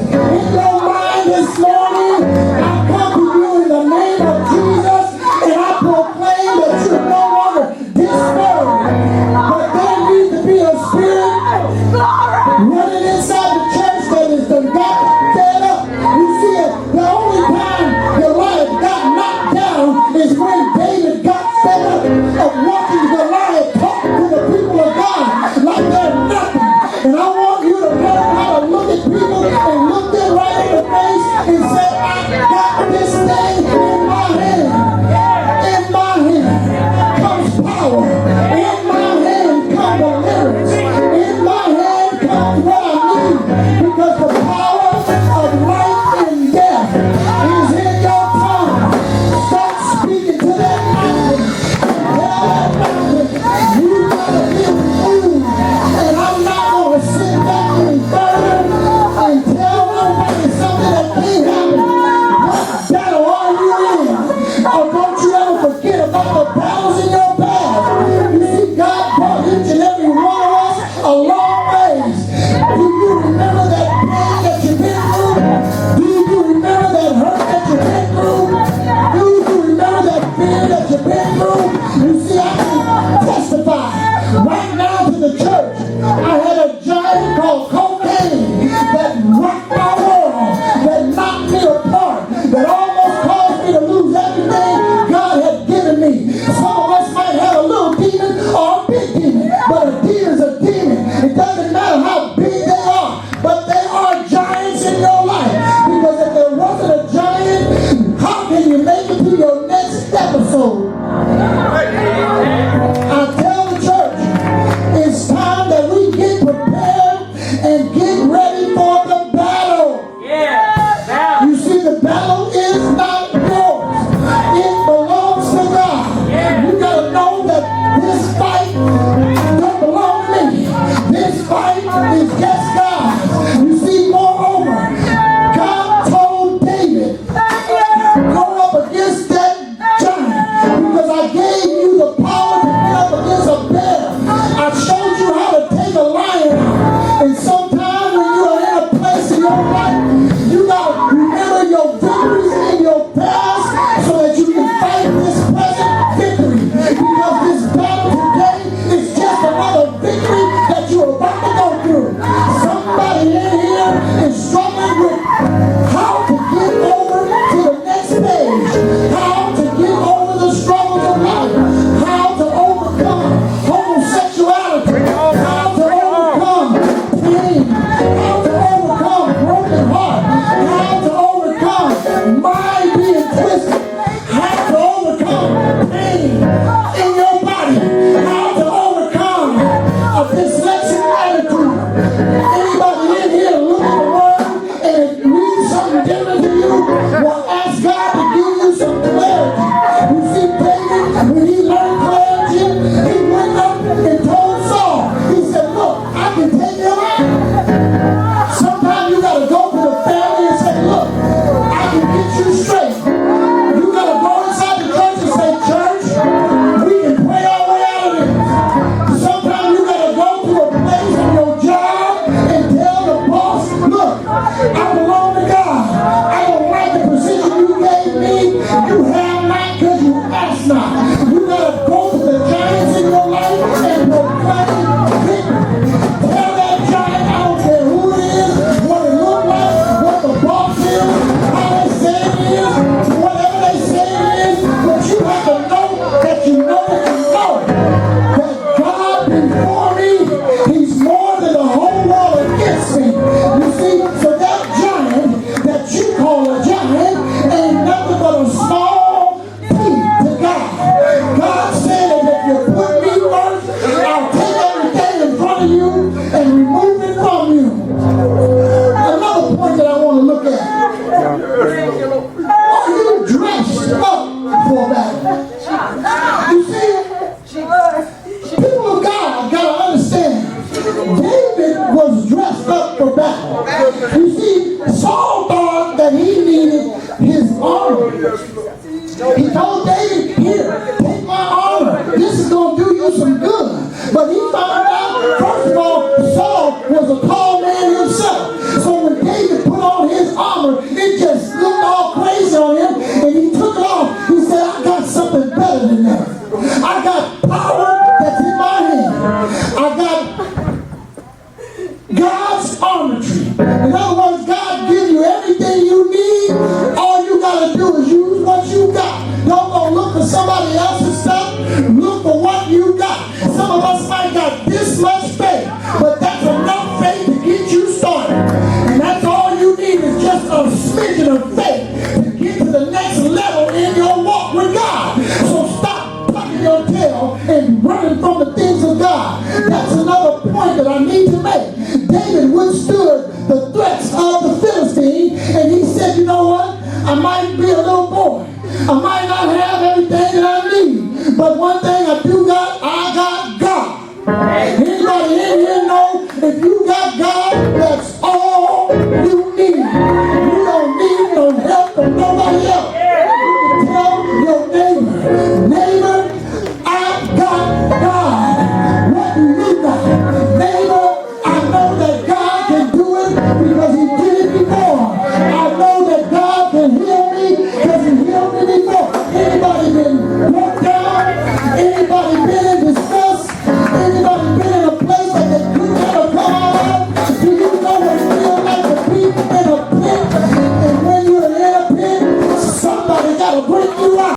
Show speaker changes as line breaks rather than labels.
in your mind this morning. I come to you in the name of Jesus, and I proclaim that you're no longer discouraged. But there needs to be a spirit running inside the church that is the God fed up. You see it, the only time Goliath got knocked down is when David got fed up of watching Goliath talk to the people of God like they're nothing. And I want you to learn how to look at people and look them right in the face and say, I got this thing in my hand. In my hand comes power. In my hand comes deliverance. In my hand comes what I need. Because the power of life and death is in your tongue. Start speaking to that mountain. Tell that mountain, you gotta be moved. And I'm not going to sit back and burn and tell nobody something that can't happen. What battle are you in? Or don't you ever forget about the battles in your past. You see, God brought each and every one of us a long ways. Do you remember that pain that you've been through? Do you remember that hurt that you've been through? Do you remember that fear that you've been through? You see, I can testify right now to the church. I had a giant called cocaine that rocked my world, that knocked me apart, that almost caused me to lose everything God had given me. Some of us might have a little demon or a big demon, but a demon's a demon. It doesn't matter how big they are, but they are giants in your life. Because if there wasn't a giant, how can you make it to your next episode? I tell the church, it's time that we get prepared and get ready for the battle. You see, the battle is not yours. It belongs to God. You got to know that this fight don't belong to me. This fight is just God. You see, moreover, God told David, go up against that giant because I gave you the power to get up against a bear. I showed you how to take a lion out. And sometimes when you are in a place in your life, you got to remember your victories in your past so that you can fight this present victory. Because this battle today is just another victory that you're about to go through. Somebody in here is struggling with how to get over to the next page, how to get over the struggles of life, how to overcome homosexuality, how to overcome pain, how to overcome broken heart, how to overcome mind being twisted, how to overcome pain in your body, how to overcome a dyslexic attitude. Anybody in here look at the word and it means something different to you? Well, ask God to give you some clarity. You see, David, when he learned clarity, he went up and told Saul. He said, look, I can take him out. Sometimes you got to go to the family and say, look, I can get you straight. You got to go inside the church and say, church, we can pray our way out of this. Sometimes you got to go to a place on your job and tell the boss, look, I belong to God. I don't like the position you gave me. You have not because you asked not. You got to go to the giants in your life and proclaim victory. Tell that giant, I don't care who it is, what it looks like, what the boss is, how they say it is, whatever they say it is, but you have to know that you know that you know that God before me, he's more than the whole world against me. You see, so that giant that you call a giant ain't nothing but a small piece to God. God said that if you put me first, I'll take everything in front of you and remove it from you. Another point that I want to look at. Are you dressed up for battle? You see, people of God got to understand, David was dressed up for battle. You see, Saul thought that he needed his armor. He told David, here, take my armor. This is going to do you some good. But he found out, first of all, Saul was a tall man himself. So when David put on I might not have everything that I need, but one thing I do got, I got God. Anybody in here know if you got God,